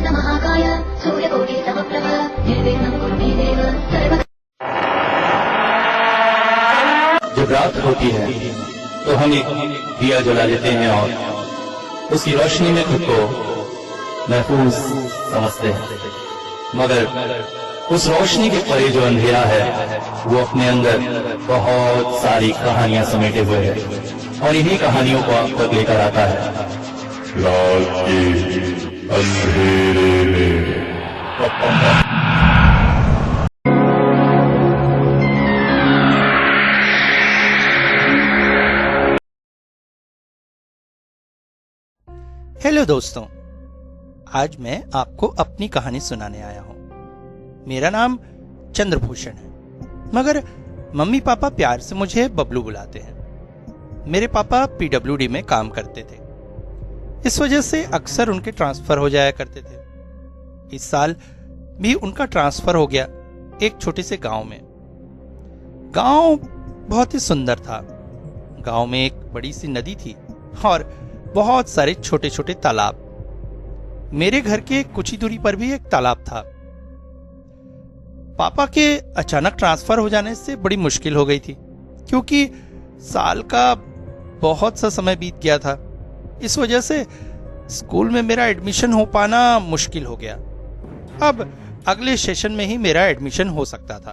महाकाय सूर्यकोटि समप्रभ निर्विघ्नं कुरु मे देव सर्व। जब रात होती है तो हम एक दिया जला लेते हैं और उसकी रोशनी में खुद को महफूज समझते हैं, मगर उस रोशनी के परे जो अंधेरा है वो अपने अंदर बहुत सारी कहानियां समेटे हुए है और इन्हीं कहानियों को आप तक लेकर आता है रात के अंधेरे में। हेलो दोस्तों, आज मैं आपको अपनी कहानी सुनाने आया हूं। मेरा नाम चंद्रभूषण है, मगर मम्मी पापा प्यार से मुझे बबलू बुलाते हैं। मेरे पापा पीडब्ल्यूडी में काम करते थे, इस वजह से अक्सर उनके ट्रांसफर हो जाया करते थे। इस साल भी उनका ट्रांसफर हो गया एक छोटे से गांव में। गांव बहुत ही सुंदर था। गांव में एक बड़ी सी नदी थी और बहुत सारे छोटे छोटे तालाब। मेरे घर के कुछ ही दूरी पर भी एक तालाब था। पापा के अचानक ट्रांसफर हो जाने से बड़ी मुश्किल हो गई थी, क्योंकि साल का बहुत सा समय बीत गया था। इस वजह से स्कूल में मेरा एडमिशन हो पाना मुश्किल हो गया। अब अगले सेशन में ही मेरा एडमिशन हो सकता था।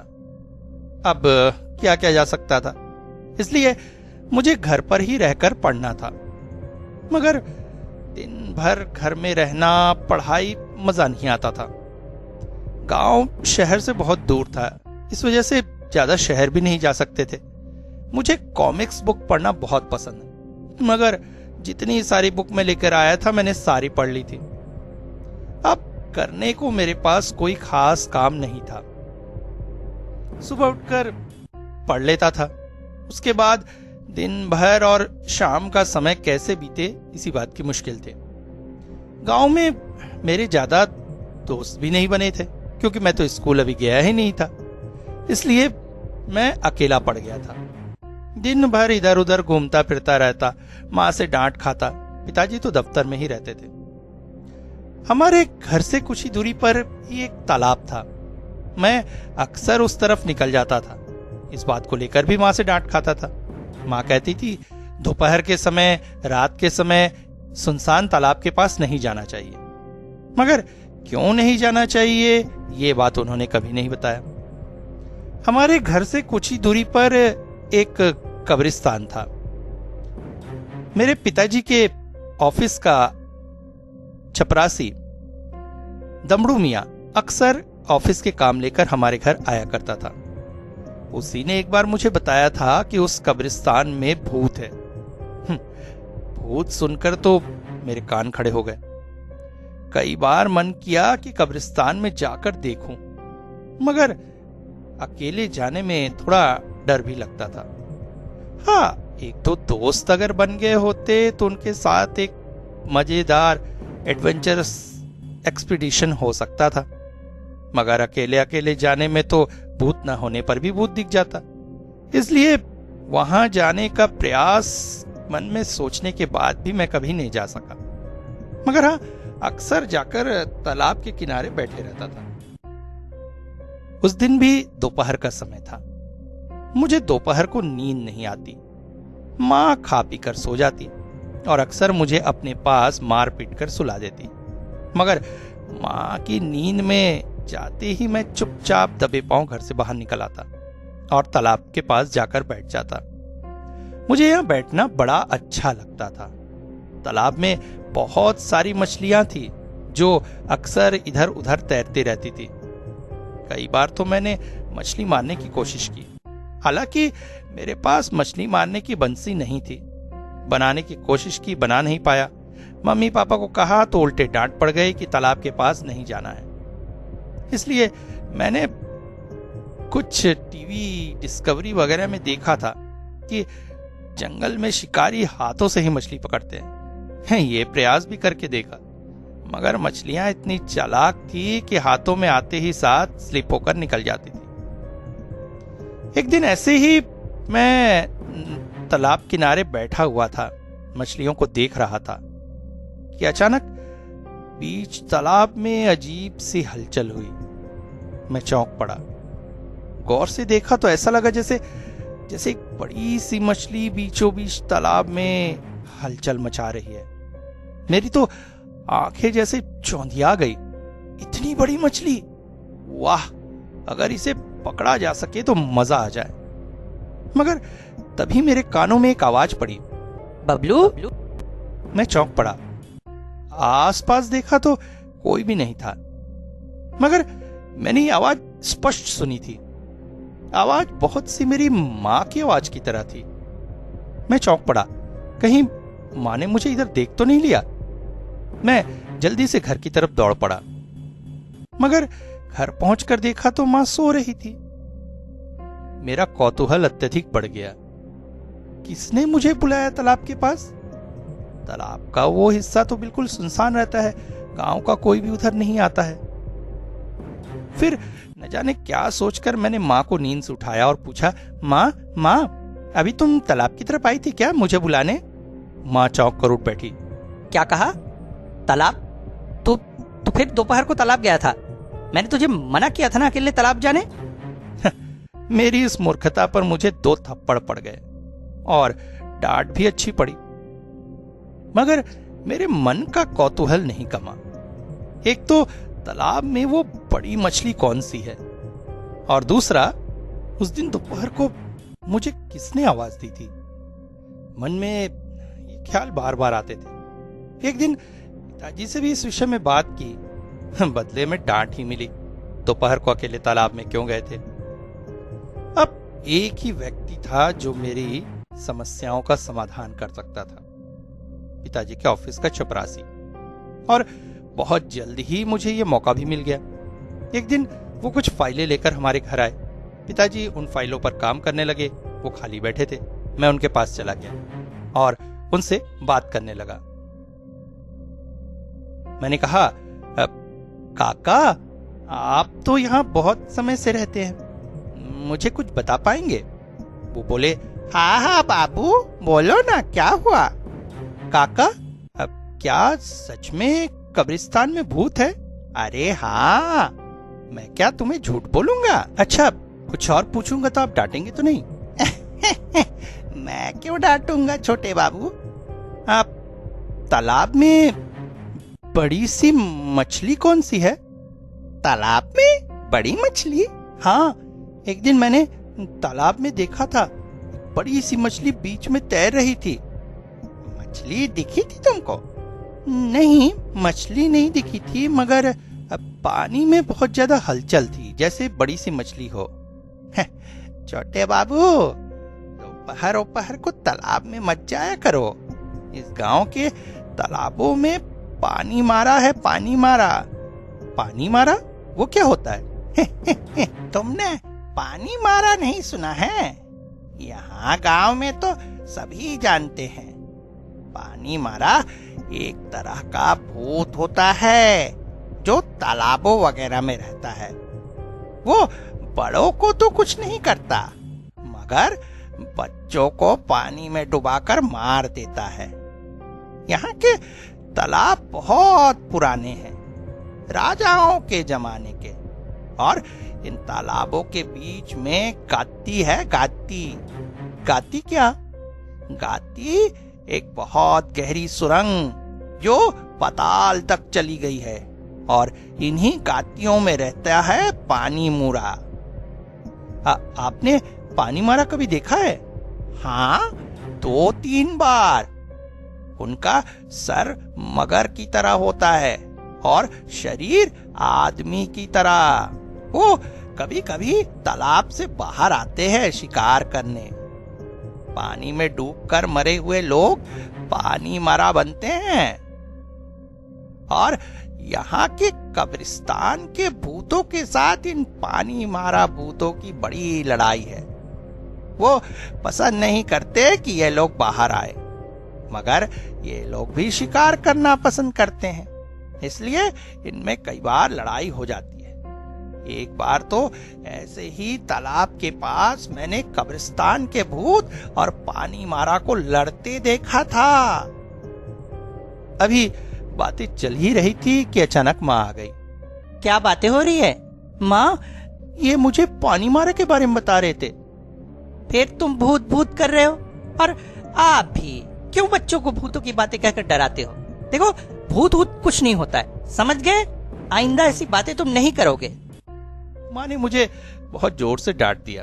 अब क्या किया जा सकता था, इसलिए मुझे घर पर ही रहकर पढ़ना था। मगर दिन भर घर में रहना, पढ़ाई मजा नहीं आता था। गांव शहर से बहुत दूर था, इस वजह से ज्यादा शहर भी नहीं जा सकते थे। मुझे कॉमिक्स बुक पढ़ना बहुत पसंद है, मगर जितनी सारी बुक मैं लेकर आया था मैंने सारी पढ़ ली थी। अब करने को मेरे पास कोई खास काम नहीं था। सुबह उठकर पढ़ लेता था, उसके बाद दिन भर और शाम का समय कैसे बीते इसी बात की मुश्किल थे। गांव में मेरे ज्यादा दोस्त भी नहीं बने थे, क्योंकि मैं तो स्कूल अभी गया ही नहीं था, इसलिए मैं अकेला पड़ गया था। दिन भर इधर उधर घूमता फिरता रहता, माँ से डांट खाता। पिताजी तो दफ्तर में ही रहते थे। हमारे घर से कुछ ही दूरी पर ही एक तालाब था। मैं अक्सर उस तरफ निकल जाता था। इस बात को लेकर भी माँ से डांट खाता था। माँ कहती थी दोपहर के समय, रात के समय सुनसान तालाब के पास नहीं जाना चाहिए। मगर क्यों नहीं जाना चाहिए, ये बात उन्होंने कभी नहीं बताया। हमारे घर से कुछ ही दूरी पर एक कब्रिस्तान था। मेरे पिताजी के ऑफिस का चपरासी दमड़ू मियां अक्सर ऑफिस के काम लेकर हमारे घर आया करता था। उसी ने एक बार मुझे बताया था कि उस कब्रिस्तान में भूत है। भूत सुनकर तो मेरे कान खड़े हो गए। कई बार मन किया कि कब्रिस्तान में जाकर देखूं, मगर अकेले जाने में थोड़ा डर भी लगता था। हाँ, एक दो दोस्त अगर बन गए होते तो उनके साथ एक मजेदार एडवेंचरस एक्सपीडिशन हो सकता था, मगर अकेले अकेले जाने में तो भूत न होने पर भी भूत दिख जाता। इसलिए वहां जाने का प्रयास मन में सोचने के बाद भी मैं कभी नहीं जा सका। मगर हाँ, अक्सर जाकर तालाब के किनारे बैठे रहता था। उस दिन भी दोपहर का समय था। मुझे दोपहर को नींद नहीं आती। माँ खा पी कर सो जाती और अक्सर मुझे अपने पास मार पीट कर सुला देती। मगर माँ की नींद में जाते ही मैं चुपचाप दबे पांव घर से बाहर निकल आता और तालाब के पास जाकर बैठ जाता। मुझे यहाँ बैठना बड़ा अच्छा लगता था। तालाब में बहुत सारी मछलियां थी जो अक्सर इधर उधर तैरती रहती थी। कई बार तो मैंने मछली मारने की कोशिश की, हालांकि मेरे पास मछली मारने की बंसी नहीं थी। बनाने की कोशिश की, बना नहीं पाया। मम्मी पापा को कहा तो उल्टे डांट पड़ गई कि तालाब के पास नहीं जाना है। इसलिए मैंने कुछ टीवी डिस्कवरी वगैरह में देखा था कि जंगल में शिकारी हाथों से ही मछली पकड़ते हैं। ये प्रयास भी करके देखा, मगर मछलियां इतनी चालाक थी कि हाथों में आते ही साथ स्लिप होकर निकल जाती थी। एक दिन ऐसे ही मैं तालाब किनारे बैठा हुआ था, मछलियों को देख रहा था कि अचानक बीच तालाब में अजीब सी हलचल हुई। मैं चौंक पड़ा। गौर से देखा तो ऐसा लगा जैसे एक बड़ी सी मछली बीचों बीच तालाब में हलचल मचा रही है। मेरी तो आंखें जैसे चौंधिया गई। इतनी बड़ी मछली, वाह! अगर इसे पकड़ा जा सके तो मजा आ जाए। मगर तभी मेरे कानों में एक आवाज पड़ी, बबलू। मैं चौंक पड़ा। आसपास देखा तो कोई भी नहीं था, मगर मैंने ये आवाज स्पष्ट सुनी थी। आवाज बहुत सी मेरी मां की आवाज की तरह थी। मैं चौंक पड़ा, कहीं मां ने मुझे इधर देख तो नहीं लिया। मैं जल्दी से घर की तरफ दौड़ पड़ा, मगर घर पहुंचकर देखा तो मां सो रही थी। मेरा कौतूहल अत्यधिक बढ़ गया। किसने मुझे बुलाया तालाब के पास? तालाब का वो हिस्सा तो बिल्कुल सुनसान रहता है, गांव का कोई भी उधर नहीं आता है। फिर न जाने क्या सोचकर मैंने माँ को नींद से उठाया और पूछा, माँ, अभी तुम तालाब की तरफ आई थी क्या मुझे बुलाने? माँ चौंक कर उठ बैठी। क्या कहा? तालाब? तो फिर दोपहर को तालाब गया था। मैंने तुझे मना किया था ना अकेले तालाब जाने। मेरी इस मूर्खता पर मुझे 2 थप्पड़ पड़ गए और डांट भी अच्छी पड़ी, मगर मेरे मन का कौतूहल नहीं कमा। एक तो तालाब में वो बड़ी मछली कौन सी है, और दूसरा उस दिन दोपहर को मुझे किसने आवाज दी थी। मन में ये ख्याल बार बार आते थे। एक दिन पिताजी से भी इस विषय में बात की, बदले में डांट ही मिली। दोपहर को अकेले तालाब में क्यों गए थे? अब एक ही व्यक्ति था जो मेरी समस्याओं का समाधान कर सकता था, पिताजी के ऑफिस का चपरासी। और बहुत जल्द ही मुझे यह मौका भी मिल गया। एक दिन वो कुछ फाइलें लेकर हमारे घर आए। पिताजी उन फाइलों पर काम करने लगे। वो खाली बैठे थे। मैं उनके पास चला गया और उनसे बात करने लगा। मैंने कहा, काका, आप तो यहाँ बहुत समय से रहते हैं, मुझे कुछ बता पाएंगे? वो बोले, हाँ बाबू, बोलो ना, क्या हुआ? काका, अब क्या सच में कब्रिस्तान में भूत है? अरे हाँ, मैं क्या तुम्हें झूठ बोलूंगा? अच्छा, कुछ और पूछूंगा तो आप डांटेंगे तो नहीं? मैं क्यों डांटूंगा छोटे बाबू। आप तालाब में बड़ी सी मछली कौन सी है? तालाब में बड़ी मछली? हाँ, एक दिन मैंने तालाब में देखा था, बड़ी सी मछली बीच में तैर रही थी। मछली दिखी थी तुमको? नहीं, मछली नहीं दिखी थी, मगर पानी में बहुत ज्यादा हलचल थी, जैसे बड़ी सी मछली हो। छोटे बाबू, दोपहर को तालाब में मत जाया करो। इस गांव के तालाबों में पानी मारा है, पानी मारा। पानी मारा? वो क्या होता है? तुमने पानी मारा नहीं सुना है? यहाँ गांव में तो सभी जानते हैं। पानी मारा एक तरह का भूत होता है जो तालाबों वगैरह में रहता है। वो बड़ों को तो कुछ नहीं करता, मगर बच्चों को पानी में डुबाकर मार देता है। यहाँ के तालाब बहुत पुराने हैं, राजाओं के जमाने के, और इन तालाबों के बीच में गाती है। गाती क्या? गाती एक बहुत गहरी सुरंग जो पाताल तक चली गई है, और इन्हीं गातियों में रहता है पानी मूरा। आपने पानी मारा कभी देखा है? हाँ, 2-3 बार। उनका सर मगर की तरह होता है और शरीर आदमी की तरह। वो कभी कभी तालाब से बाहर आते हैं शिकार करने। पानी में डूबकर मरे हुए लोग पानी मारा बनते हैं। और यहाँ के कब्रिस्तान के भूतों के साथ इन पानी मारा भूतों की बड़ी लड़ाई है। वो पसंद नहीं करते कि ये लोग बाहर आए, मगर ये लोग भी शिकार करना पसंद करते हैं, इसलिए इनमें कई बार लड़ाई हो जाती है। एक बार तो ऐसे ही तालाब के पास मैंने कब्रिस्तान के भूत और पानी मारा को लड़ते देखा था। अभी बातें चल ही रही थी कि अचानक माँ आ गई। क्या बातें हो रही है माँ? ये मुझे पानी मारे के बारे में बता रहे थे। फिर तुम भूत भूत कर रहे हो, और आप भी क्यों बच्चों को भूतों की बातें कहकर डराते हो? देखो, भूत भूत कुछ नहीं होता है, समझ गए? आइंदा ऐसी बातें तुम नहीं करोगे। माँ ने मुझे बहुत जोर से डांट दिया।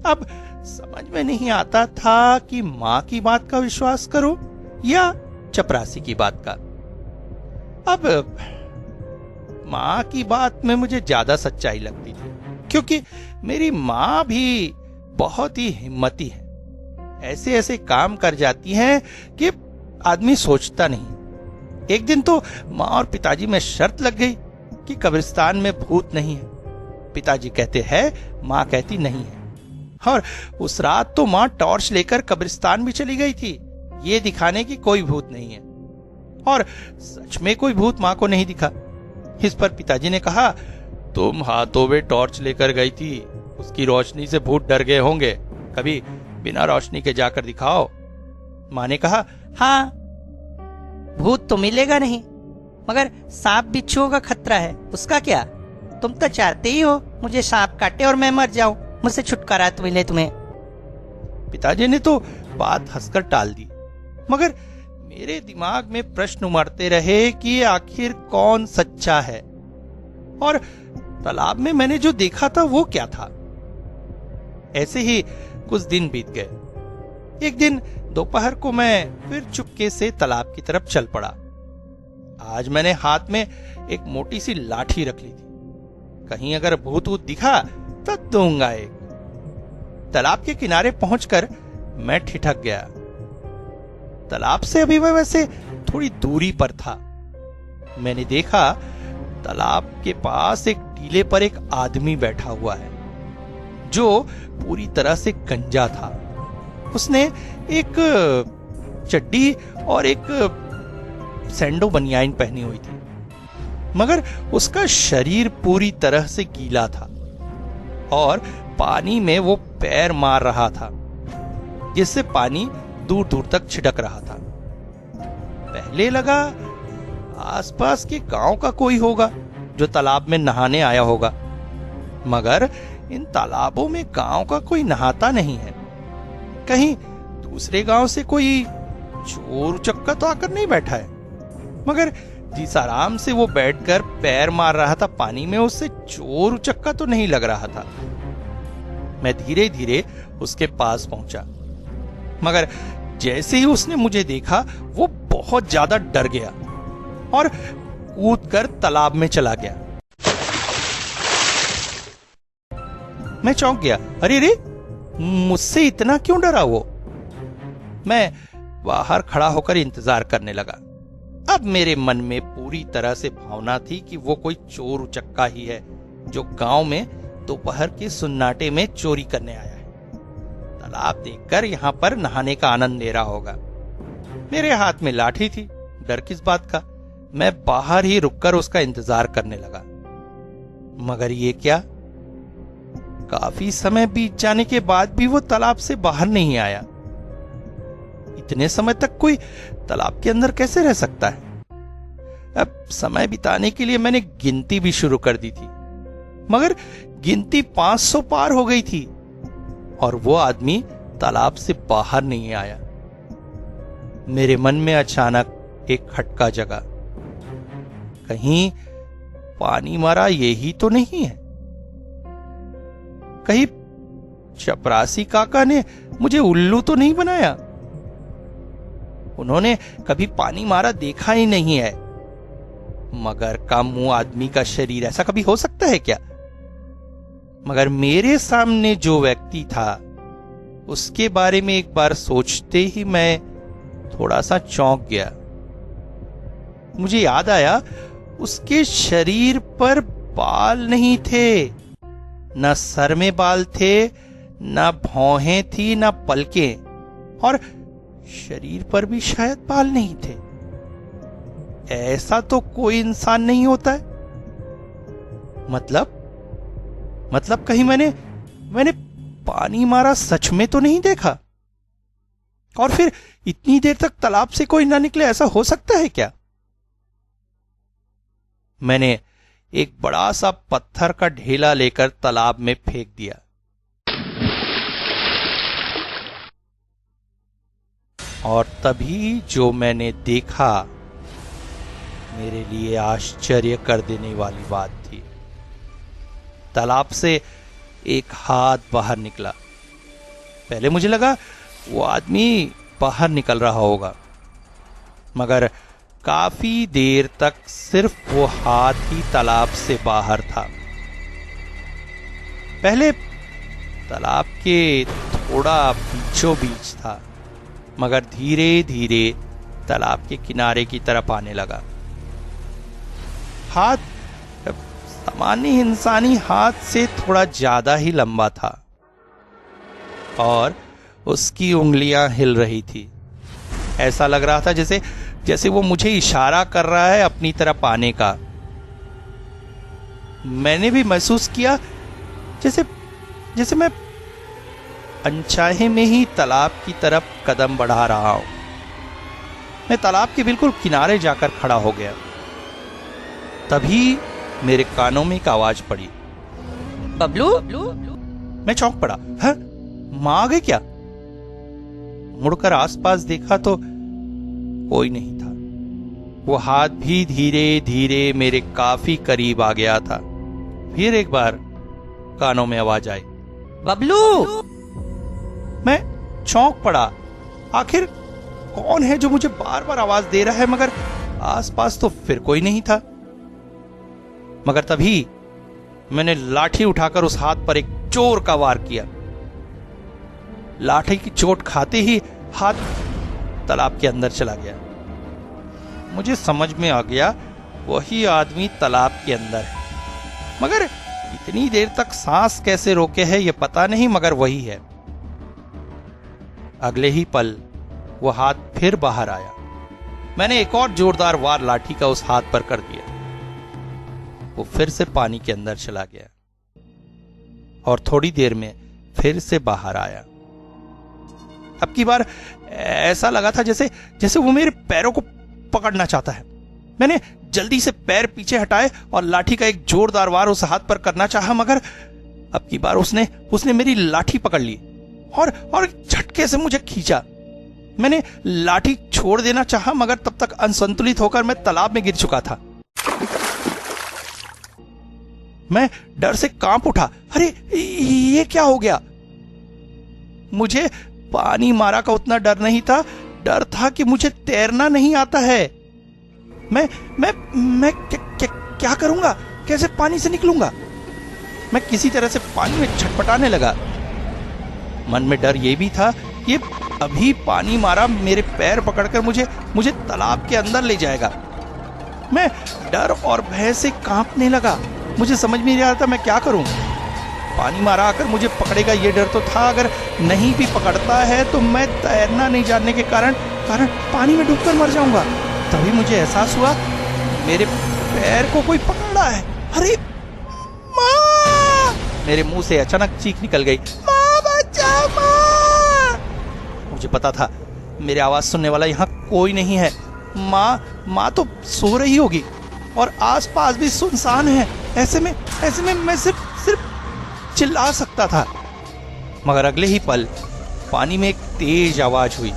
अब समझ में नहीं आता था कि माँ की बात का विश्वास करो या चपरासी की बात का। अब माँ की बात में मुझे ज्यादा सच्चाई लगती थी, क्योंकि मेरी माँ भी बहुत ही हिम्मती है। ऐसे ऐसे काम कर जाती हैं कि आदमी सोचता नहीं। एक दिन तो माँ और पिताजी में शर्त लग गई कि कब्रिस्तान में भूत नहीं है। पिताजी कहते हैं, माँ कहती नहीं है। और उस रात तो माँ टॉर्च लेकर कब्रिस्तान भी चली गई थी, ये दिखाने की कोई भूत नहीं है। और सच में कोई भूत माँ को नहीं दिखा। इस पर पिताजी ने कहा, तुम हाथों में टॉर्च लेकर गई थी, उसकी रोशनी से भूत डर गए होंगे, कभी बिना रोशनी के जाकर दिखाओ। माँ ने कहा, हाँ, भूत तो मिलेगा नहीं, मगर सांप बिच्छुओं का खतरा है, उसका क्या? तुम तो चाहते ही हो मुझे सांप काटे और मैं मर जाऊं, मुझसे छुटकारा तो मिले तुम्हें। पिताजी ने तो बात हंसकर टाल दी, मगर मेरे दिमाग में प्रश्न उमड़ते रहे कि आखिर कौन सच्चा है, और तालाब में मैंने जो देखा था वो क्या था। ऐसे ही कुछ दिन बीत गए। एक दिन दोपहर को मैं फिर चुपके से तालाब की तरफ चल पड़ा। आज मैंने हाथ में एक मोटी सी लाठी रख ली थी, कहीं अगर भूत वूत दिखा तो दूंगा एक। तालाब के किनारे पहुंचकर मैं ठिठक गया। तालाब से अभी मैं वैसे थोड़ी दूरी पर था। मैंने देखा तालाब के पास एक टीले पर एक आदमी बैठा हुआ है, जो पूरी तरह से गंजा था। उसने एक चड्डी और एक सैंडो बनियान पहनी हुई थी, मगर उसका शरीर पूरी तरह से गीला था और पानी में वो पैर मार रहा था, जिससे पानी दूर दूर तक छिड़क रहा था। पहले लगा आसपास के गांव का कोई होगा जो तालाब में नहाने आया होगा, मगर इन तालाबों में गांव का कोई नहाता नहीं है। कहीं दूसरे गांव से कोई चोर उचक्का तो आकर नहीं बैठा है, मगर जिस आराम से वो बैठकर पैर मार रहा था पानी में, उससे चोर उचक्का तो नहीं लग रहा था। मैं धीरे धीरे उसके पास पहुंचा, मगर जैसे ही उसने मुझे देखा वो बहुत ज्यादा डर गया और कूदकर तालाब में चला गया। मैं चौंक गया। अरे रे, मुझसे इतना क्यों डरा वो? मैं बाहर खड़ा होकर इंतजार करने लगा। अब मेरे मन में पूरी तरह से भावना थी कि वो कोई चोर उचक्का ही है जो गांव में दोपहर के सुन्नाटे में चोरी करने आया है। तालाब देखकर यहाँ पर नहाने का आनंद ले रहा होगा। मेरे हाथ में लाठी थी, डर किस बात का? मैं बाहर ही रुककर उसका इंतजार करने लगा, मगर ये क्या? काफी समय बीत जाने के बाद भी वो तालाब से बाहर नहीं आया। इतने समय तक कोई तालाब के अंदर कैसे रह सकता है? अब समय बिताने के लिए मैंने गिनती भी शुरू कर दी थी, मगर गिनती 500 पार हो गई थी और वो आदमी तालाब से बाहर नहीं आया। मेरे मन में अचानक एक खटका जगा। कहीं पानी मारा यही तो नहीं है? कहीं चपरासी काका ने मुझे उल्लू तो नहीं बनाया? उन्होंने कभी पानी मारा देखा ही नहीं है, मगर का मुंह आदमी का शरीर, ऐसा कभी हो सकता है क्या? मगर मेरे सामने जो व्यक्ति था उसके बारे में एक बार सोचते ही मैं थोड़ा सा चौंक गया। मुझे याद आया उसके शरीर पर बाल नहीं थे, न सर में बाल थे, न भौहें थी, न पलकें, और शरीर पर भी शायद बाल नहीं थे। ऐसा तो कोई इंसान नहीं होता है। मतलब कहीं मैंने पानी मारा सच में तो नहीं देखा? और फिर इतनी देर तक तालाब से कोई ना निकले, ऐसा हो सकता है क्या? मैंने एक बड़ा सा पत्थर का ढेला लेकर तालाब में फेंक दिया। और तभी जो मैंने देखा मेरे लिए आश्चर्य कर देने वाली बात थी। तालाब से एक हाथ बाहर निकला। पहले मुझे लगा वो आदमी बाहर निकल रहा होगा, मगर काफी देर तक सिर्फ वो हाथ ही तालाब से बाहर था। पहले तालाब के थोड़ा बीचों बीच था, मगर धीरे धीरे तालाब के किनारे की तरफ आने लगा। हाथ सामान्य इंसानी हाथ से थोड़ा ज्यादा ही लंबा था और उसकी उंगलियां हिल रही थी। ऐसा लग रहा था जैसे वो मुझे इशारा कर रहा है अपनी तरफ आने का। मैंने भी महसूस किया जैसे मैं अनचाहे में ही तालाब की तरफ कदम बढ़ा रहा हूं। मैं तालाब के बिल्कुल किनारे जाकर खड़ा हो गया। तभी मेरे कानों में एक आवाज पड़ी, बबलू। मैं चौंक पड़ा। हाँ, मां आ गई क्या? मुड़कर आसपास देखा तो कोई नहीं था। वो हाथ भी धीरे धीरे मेरे काफी करीब आ गया था। फिर एक बार कानों में आवाज आई, बबलू। मैं चौंक पड़ा। आखिर कौन है जो मुझे बार बार आवाज दे रहा है, मगर आसपास तो फिर कोई नहीं था। मगर तभी मैंने लाठी उठाकर उस हाथ पर एक जोर का वार किया। लाठी की चोट खाते ही हाथ तालाब के अंदर चला गया। मुझे समझ में आ गया वही आदमी तालाब के अंदर है, मगर इतनी देर तक सांस कैसे रोके है यह पता नहीं, मगर वही है। अगले ही पल वो हाथ फिर बाहर आया। मैंने एक और जोरदार वार लाठी का उस हाथ पर कर दिया। वो फिर से पानी के अंदर चला गया और थोड़ी देर में फिर से बाहर आया। अब की बार ऐसा लगा था जैसे वो मेरे पैरों को पकड़ना चाहता है। मैंने जल्दी से पैर पीछे हटाए और लाठी का एक जोरदार वार उस हाथ पर करना चाहा, मगर अब की बार उसने मेरी लाठी पकड़ ली और झटके से मुझे खींचा। मैंने लाठी छोड़ देना चाहा, मगर तब तक असंतुलित होकर मैं तालाब में गिर चुका था। मैं डर से कांप उठा। अरे ये क्या हो गया? मुझे पानी मारा का उतना डर नहीं था, डर था कि मुझे तैरना नहीं आता है। मैं क्या करूंगा? कैसे पानी से निकलूंगा? मैं किसी तरह से पानी में छटपटाने लगा। मन में डर ये भी था कि अभी पानी मारा मेरे पैर पकड़कर मुझे तालाब के अंदर ले जाएगा। मैं डर और भय से कांपने लगा। मुझे समझ में नहीं आ रहा था मैं क्या करूं। पानी मारा आकर मुझे पकड़ेगा ये डर तो था, अगर नहीं भी पकड़ता है तो मैं तैरना नहीं जानने के कारण पानी में डूबकर मर जाऊंगा। तभी मुझे एहसास हुआ मेरे पैर को कोई पकड़ रहा है। अरे माँ! मेरे मुंह से अचानक चीख निकल गई, माँ बचाओ माँ! मुझे पता था मेरी आवाज सुनने वाला यहाँ कोई नहीं है। माँ तो सो रही होगी और आसपास भी सुनसान है। ऐसे में मैं सिर्फ चिल्ला सकता था। मगर अगले ही पल पानी में एक तेज आवाज हुई,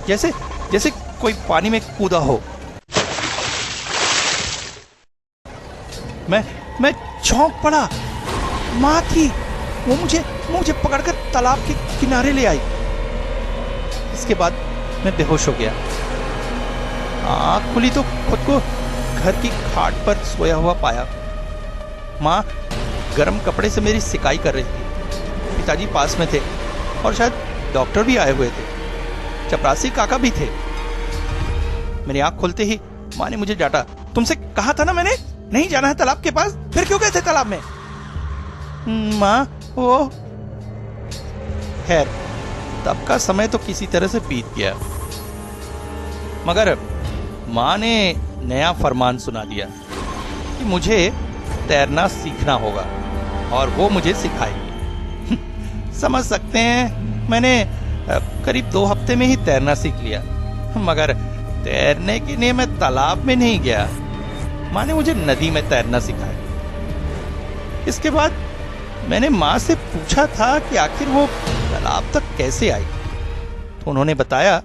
जैसे कोई पानी में कूदा हो। मैं चौंक पड़ा। माँ थी। वो मुझे पकड़कर तालाब के किनारे ले आई। इसके बाद मैं बेहोश हो गया। आँख खुली तो खुद को घर की खाट पर सोया हुआ पाया। माँ गर्म कपड़े से मेरी सिकाई कर रही थी। पिताजी पास में थे और शायद डॉक्टर भी आए हुए थे। चपरासी काका भी थे। मेरी आंख खुलते ही माँ ने मुझे डांटा, तुमसे कहा था ना मैंने नहीं जाना है तालाब के पास, फिर क्यों गए थे तालाब में? माँ वो खैर तब का समय तो किसी तरह से बीत गया, मगर माँ ने नया फरमान सुना दिया कि मुझे तैरना सीखना होगा और वो मुझे सिखाएगी। समझ सकते हैं मैंने करीब 2 हफ्ते में ही तैरना सीख लिया, मगर तैरने के लिए मैं तालाब में नहीं गया। माँ ने मुझे नदी में तैरना सिखाया। इसके बाद मैंने माँ से पूछा था कि आखिर वो तालाब तक कैसे आई, तो उन्होंने बताया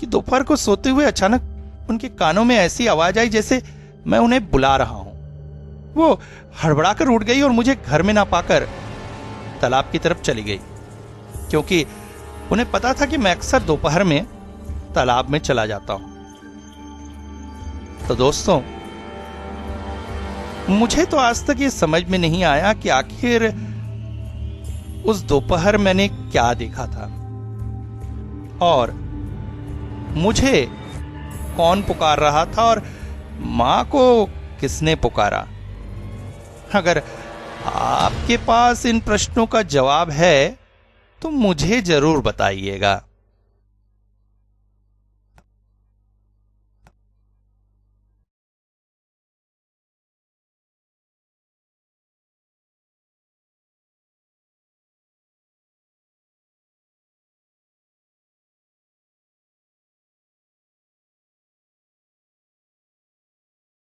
कि दोपहर को सोते हुए अचानक उनके कानों में ऐसी आवाज आई जैसे मैं उन्हें बुला रहा हूं। वो हड़बड़ाकर उठ गई और मुझे घर में ना पाकर तालाब की तरफ चली गई, क्योंकि उन्हें पता था कि मैं अक्सर दोपहर में तालाब में चला जाता हूं। तो दोस्तों, मुझे तो आज तक ये समझ में नहीं आया कि आखिर उस दोपहर मैंने क्या देखा था और मुझे कौन पुकार रहा था और मां को किसने पुकारा। अगर आपके पास इन प्रश्नों का जवाब है तो मुझे जरूर बताइएगा।